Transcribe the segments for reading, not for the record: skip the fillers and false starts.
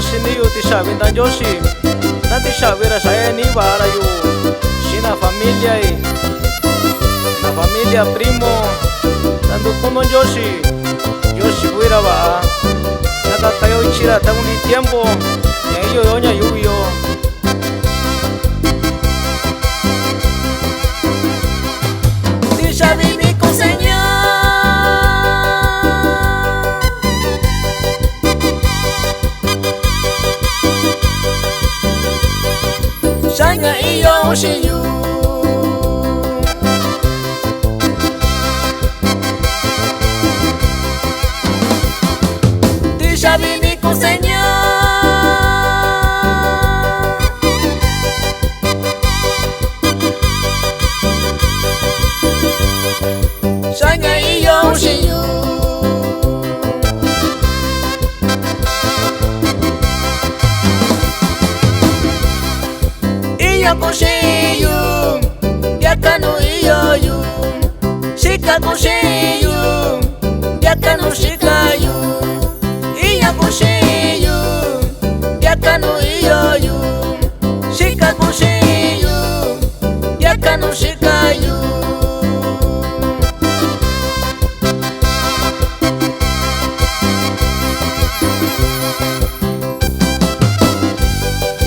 Shiniyu tisha vinda Joshi na tisha vira shaeni vara yu shina familia na familia primo tanto kuno Joshi vira va na tatayo ichira taguni tiempo ya iyo yonya yuyo tisha vivi con señor Shanga iyo shiyu Tisha vivi con señor Shanga iyo shiyu Iyo kushiyu Yakanu iyo yu Shika kushiyu Yakanu shika yu Iyo kushiyu Yakanu iyo yu Shika kushiyu Yakanu shika yu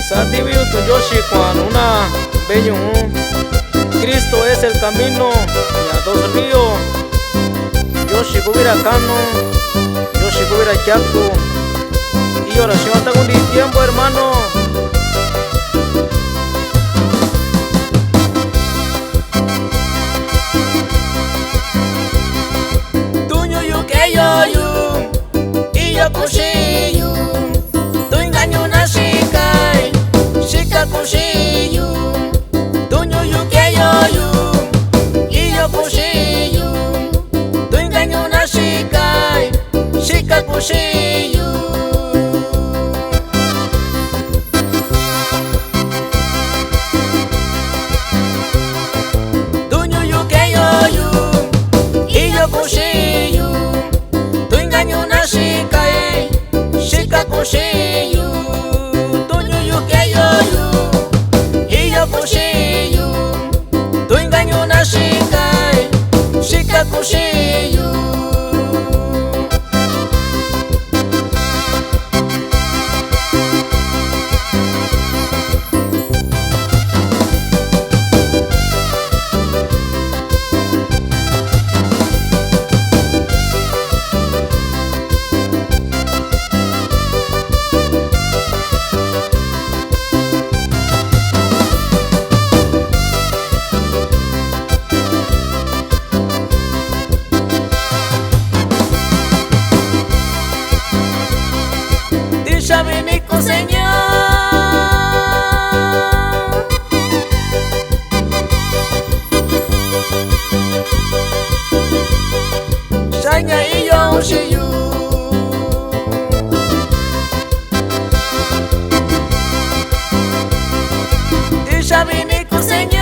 Sativiu tu Joshi Juan una bello Cristo es el camino y a dos ríos Joshi Kubira Cano Joshi Kubira Chaco y oración hasta un tiempo hermano Tuño yu que yo y yo kushiyu Tu engaño na shikai Shika kushiyu Tuño yu que yo y yo kushiyu Tu engaño na shikai Shika kushiyu Tuño yu que yo y yo kushiyu Tu engaño na shikai Shika kushiyu Tuño yu que yo y yo kushiyu Tu engaño na shikai Shika kushiyu Tisha vini con señor Shanga iyo shiyu Tisha vini con señor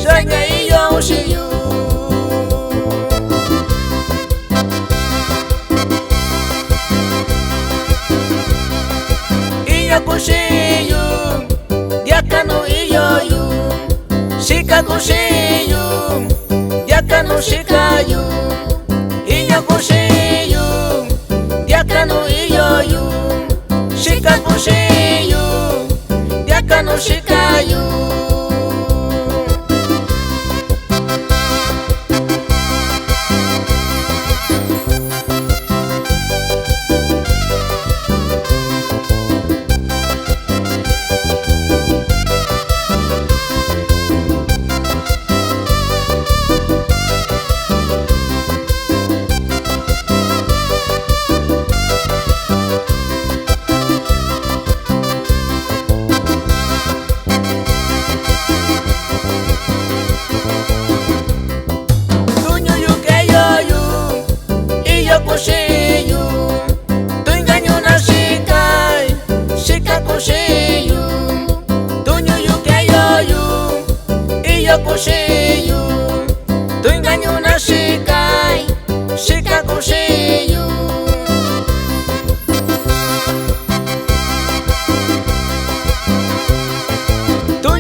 Shanga iyo shiyu Iyo kushiyu Yakanu iyo yu Shika kushiyu Yakanu shika yu Iyo kushiyu Yakanu iyo yu Shika kushiyu Yakanu shika yu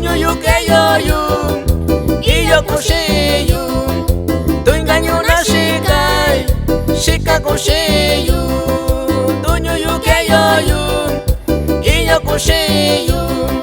Duño yu que yo y yo kushiyu. Tu engaño na shikai, shika kushiyu. Duño yu que yo y yo kushiyu.